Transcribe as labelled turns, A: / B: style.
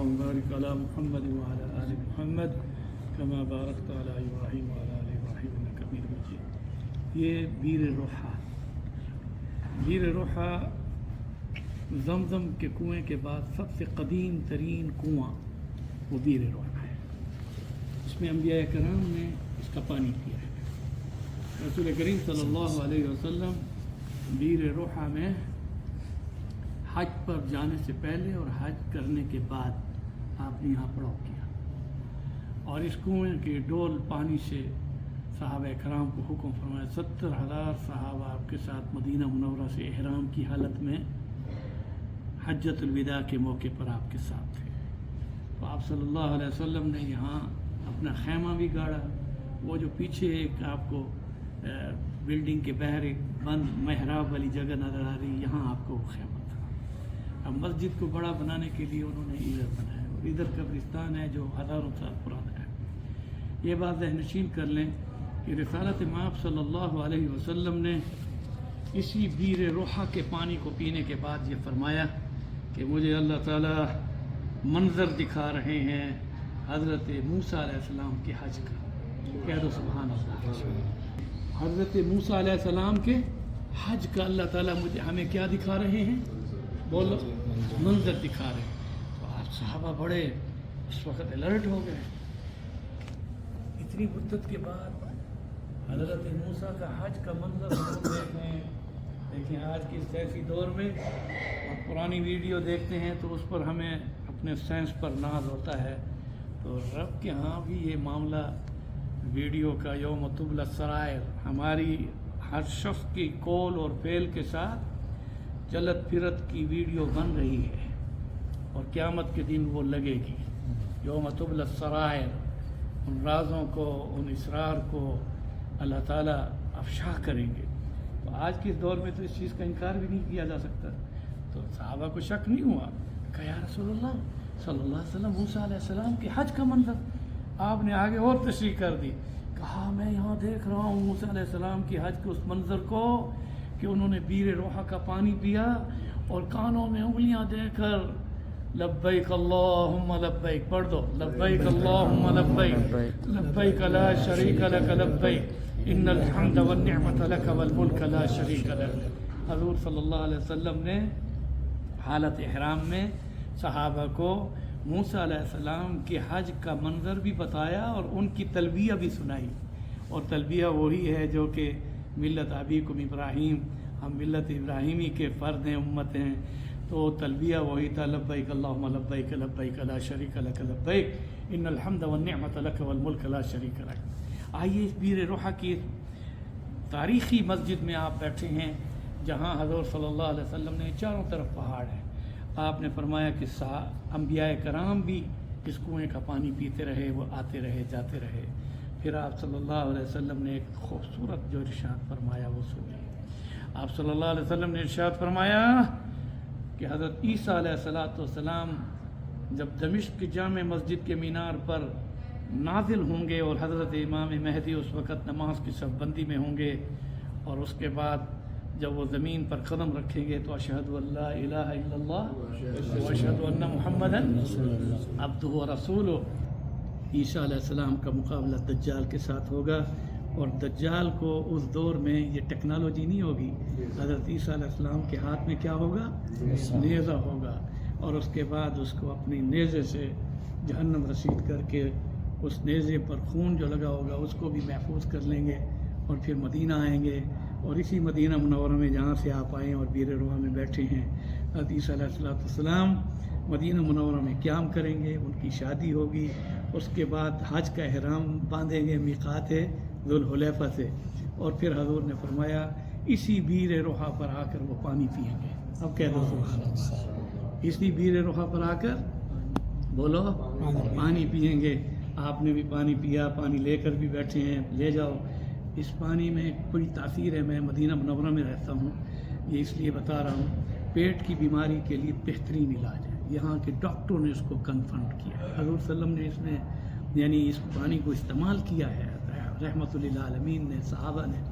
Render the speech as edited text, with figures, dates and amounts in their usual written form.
A: اللهم بارك على محمد وعلى آل محمد كما باركت على إبراهيم وعلى آل إبراهيم إنك حميد مجيد. یہ بیر روحا زمزم کے کنویں کے بعد سب سے قدیم ترین کنواں وہ بیر روحا ہے. اس میں انبیاء کرام نے اس کا پانی پیا ہے. رسول کریم صلی اللہ علیہ وسلم بیر روحا میں حج پر جانے سے پہلے اور حج کرنے کے بعد آپ نے یہاں پڑاؤ کیا اور اس کنویں کے ڈول پانی سے صحابہ کرام کو حکم فرمایا. 70,000 صحابہ آپ کے ساتھ مدینہ منورہ سے احرام کی حالت میں حجۃ الوداع کے موقع پر آپ کے ساتھ تھے. تو آپ صلی اللہ علیہ وسلم نے یہاں اپنا خیمہ بھی گاڑا. وہ جو پیچھے ایک آپ کو بلڈنگ کے باہر ایک بند محراب والی جگہ نظر آ رہی, یہاں آپ کو خیمہ تھا. اب مسجد کو بڑا بنانے کے لیے انہوں نے ادھر بنایا اور ادھر قبرستان ہے جو ہزاروں سال پرانا ہے. یہ بات ذہن نشین کر لیں کہ رسالت مآب صلی اللہ علیہ وسلم نے اسی بیر روحا کے پانی کو پینے کے بعد یہ فرمایا کہ مجھے اللہ تعالیٰ منظر دکھا رہے ہیں حضرت موسیٰ علیہ السلام کے حج کا. کہہ دو سبحان اللہ. حضرت موسیٰ علیہ السلام کے حج کا اللہ تعالیٰ ہمیں کیا دکھا رہے ہیں؟ بولو, منظر دکھا رہے ہیں. تو آپ صحابہ بڑے اس وقت الرٹ ہو گئے. اتنی مدت کے بعد حضرت موسیٰ کا حج کا منظر ہم دیکھ رہے ہیں. دیکھیں آج کی سیاسی دور میں اور پرانی ویڈیو دیکھتے ہیں تو اس پر ہمیں اپنے سائنس پر ناز ہوتا ہے. تو رب کے ہاں بھی یہ معاملہ ویڈیو کا یوم تبلی السرائر ہماری ہر شخص کی قول اور فعل کے ساتھ چلت پھرت کی ویڈیو بن رہی ہے اور قیامت کے دن وہ لگے گی. یوم تبلی السرائر, ان رازوں کو, ان اسرار کو اللہ تعالیٰ افشا کریں گے. تو آج کے دور میں تو اس چیز کا انکار بھی نہیں کیا جا سکتا. تو صحابہ کو شک نہیں ہوا کہ یا رسول اللہ صلی اللہ علیہ وسلم موسیٰ علیہ السلام کے حج کا منظر. آپ نے آگے اور تشریح کر دی. کہا میں یہاں دیکھ رہا ہوں موسیٰ علیہ السلام کے حج کے اس منظر کو کہ انہوں نے بیر روحا کا پانی پیا اور کانوں میں انگلیاں دے کر لبیک اللہم لبیک پڑھ دو, لبیک اللہم لبیک لبیک لا شریک لک لبیک ان الحمد والنعمت لک والملک لا شریک لک. حضور صلی اللہ علیہ وسلم نے حالت احرام میں صحابہ کو موسیٰ علیہ السلام کے حج کا منظر بھی بتایا اور ان کی تلبیہ بھی سنائی. اور تلبیہ وہی ہے جو کہ ملت ابیکم ابراہیم, ہم ملت ابراہیمی کے فرد ہیں, امت ہیں. تو تلبیہ وہی تھا لبیک اللہم لبیک لبیک لا شریک لک لبیک ان الحمد والنعمت لک والملک لا شریک لک. آئیے اس بیر روحا کی تاریخی مسجد میں آپ بیٹھے ہیں جہاں حضور صلی اللہ علیہ وسلم نے چاروں طرف پہاڑ ہیں. آپ نے فرمایا کہ انبیاء کرام بھی اس کنویں کا پانی پیتے رہے, وہ آتے رہے جاتے رہے. پھر آپ صلی اللہ علیہ وسلم نے ایک خوبصورت جو ارشاد فرمایا وہ سنیے. آپ صلی اللہ علیہ وسلم نے ارشاد فرمایا کہ حضرت عیسیٰ علیہ السلام جب دمشق کی جامع مسجد کے مینار پر نازل ہوں گے اور حضرت امام مہدی اس وقت نماز کی صف بندی میں ہوں گے اور اس کے بعد جب وہ زمین پر قدم رکھیں گے تو اشہد ان لا الہ الا اللہ واشہد ان محمدا عبدہ ورسولہ. عیسیٰ علیہ السلام کا مقابلہ دجال کے ساتھ ہوگا اور دجال کو اس دور میں یہ ٹیکنالوجی نہیں ہوگی. حضرت عیسیٰ علیہ السلام کے ہاتھ میں کیا ہوگا؟ نیزہ ہوگا اور اس کے بعد اس کو اپنی نیزے سے جہنم رسید کر کے اس نیزے پر خون جو لگا ہوگا اس کو بھی محفوظ کر لیں گے اور پھر مدینہ آئیں گے. اور اسی مدینہ منورہ میں جہاں سے آپ آئیں اور بیر روحا میں بیٹھے ہیں حضرت عیسیٰ علیہ السلام مدینہ منورہ میں قیام کریں گے, ان کی شادی ہوگی. اس کے بعد حج کا احرام باندھیں گے میقات ذوالحلیفہ سے اور پھر حضور نے فرمایا اسی بیر روحا پر آ کر وہ پانی پئیں گے. اب کہہ دو سبحان اللہ. اسی بیر روحا پر آ کر بولو پانی پئیں گے. آپ نے بھی پانی پیا, پانی لے کر بھی بیٹھے ہیں, لے جاؤ. اس پانی میں بڑی تاثیر ہے. میں مدینہ منورہ میں رہتا ہوں, یہ اس لیے بتا رہا ہوں پیٹ کی بیماری کے لیے بہترین علاج ہے. یہاں کے ڈاکٹروں نے اس کو کنفرم کیا. حضور صلی اللہ علیہ وسلم نے اس میں یعنی اس پانی کو استعمال کیا ہے, رحمت للعالمین نے, صحابہ نے.